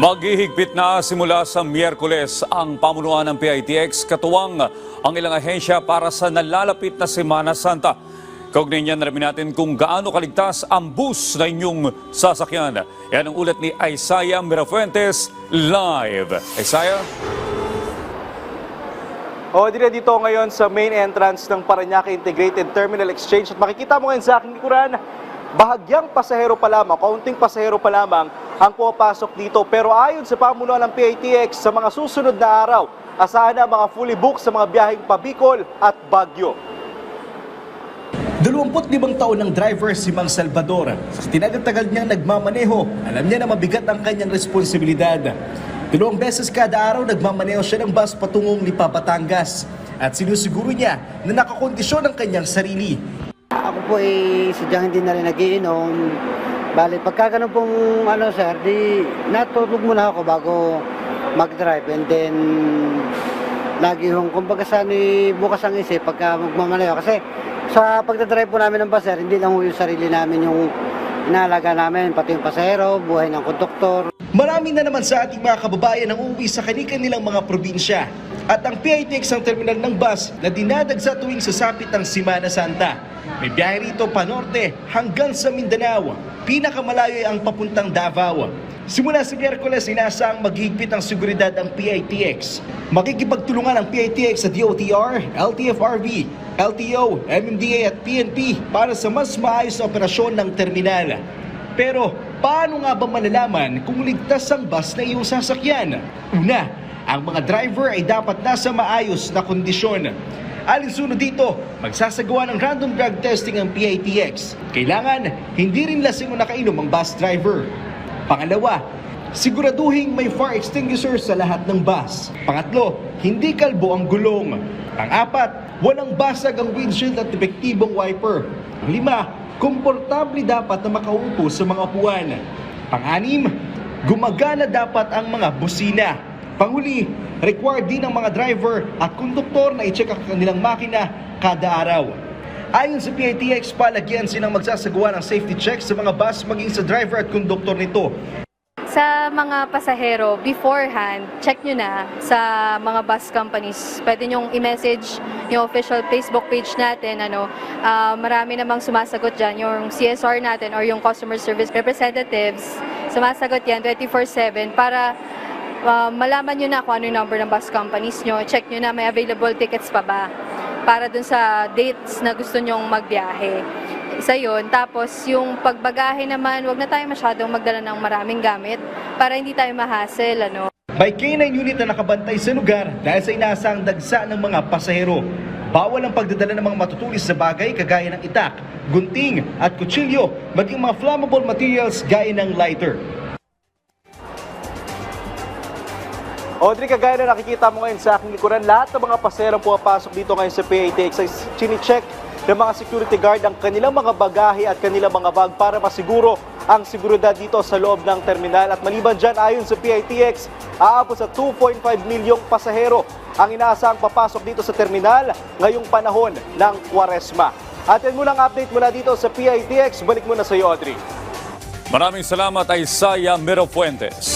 Maghihigpit na simula sa Miyerkules ang pamunuan ng PITX katuwang ang ilang ahensya para sa nalalapit na Semana Santa. Kaugnay niyan, nalamin natin kung gaano kaligtas ang bus na inyong sasakyan. Yan ang ulat ni Isaiah Mirafuentes live. Isaiah? Dire dito ngayon sa main entrance ng Parañaque Integrated Terminal Exchange at makikita mo ngayon sa aking likuran, bahagyang pasahero pa lamang, kaunting pasahero pa lamang ang pumapasok dito. Pero ayon sa pamunuan ng PITX, sa mga susunod na araw, asahan na mga fully booked sa mga biyaheng pa Bicol at Baguio. 25 taon ng driver si Mang Salvador. Sa tinagal-tagal niyang nagmamaneho, alam niya na mabigat ang kanyang responsibilidad. 2 beses kada araw nagmamaneho siya ng bus patungong Lipa, Batangas. At sinusiguro niya na nakakondisyon ang kanyang sarili. Ako po sadyang hindi na rin nagiinom. Bali, pagka ganun pong sir, di natutulog muna ako bago mag-drive. And then, lagi hong, kumbaga bukas ang isip pagka magmamalayo. Kasi sa pagdadrive po namin ng bus, sir, hindi lang yung sarili namin yung inaalaga namin, pati yung pasahero, buhay ng konduktor. Marami na naman sa ating mga kababayan ang uuwi sa kanilang mga probinsya. At ang PITX ang terminal ng bus na dinadagsa tuwing sasapit ang Semana Santa. May biyahe rito pa norte hanggang sa Mindanao. Pinakamalayo ay ang papuntang Davao. Simula sa Miyerkules, inaasahang maghigpit ang seguridad ang PITX. Makikipagtulungan ang PITX sa DOTR, LTFRB, LTO, MMDA at PNP para sa mas maayos na operasyon ng terminal. Pero paano nga ba malalaman kung ligtas ang bus na iyong sasakyan? Una, ang mga driver ay dapat nasa maayos na kondisyon. Alinsunod dito, magsasagawa ng random drug testing ang PITX. Kailangan hindi rin lasing o nakainom ang bus driver. Pangalawa, siguraduhin may fire extinguisher sa lahat ng bus. Pangatlo, hindi kalbo ang gulong. Pang-apat, walang basag ang windshield at epektibong wiper. Pang-lima, komportable dapat na makaupo sa mga upuan. Pang-anim, gumagana dapat ang mga busina. Panghuli, required din ng mga driver at konduktor na i-check ang kanilang makina kada araw. Ayon sa PITX, palagyan silang magsasagawa ng safety check sa mga bus maging sa driver at konduktor nito. Sa mga pasahero, beforehand, check nyo na sa mga bus companies. Pwede nyong i-message yung official Facebook page natin. Marami namang sumasagot dyan. Yung CSR natin or yung customer service representatives, sumasagot yan 24/7 para malaman nyo na kung ano yung number ng bus companies nyo. Check nyo na may available tickets pa ba para dun sa dates na gusto nyong magbiyahe. Isa yun. Tapos yung pagbagahe naman, wag na tayo masyadong magdala ng maraming gamit para hindi tayo ma-hassle. May K9 unit na nakabantay sa lugar dahil sa inaasahang dagsa ng mga pasahero. Bawal ang pagdadala ng mga matutulis na bagay kagaya ng itak, gunting at kutsilyo, maging mga flammable materials gaya ng lighter. Audrey, kagaya na nakikita mo ngayon sa aking likuran, lahat ng mga pasahero pumapasok dito ngayon sa PITX ay chine-check ng mga security guard ang kanilang mga bagahe at kanilang mga bag para masiguro ang seguridad dito sa loob ng terminal. At maliban dyan, ayon sa PITX, aabot sa 2.5 milyong pasahero ang inaasahang papasok dito sa terminal ngayong panahon ng Kwaresma. At yan munang update mula dito sa PITX. Balik muna sa iyo, Audrey. Maraming salamat, Isaiah Mirafuentes.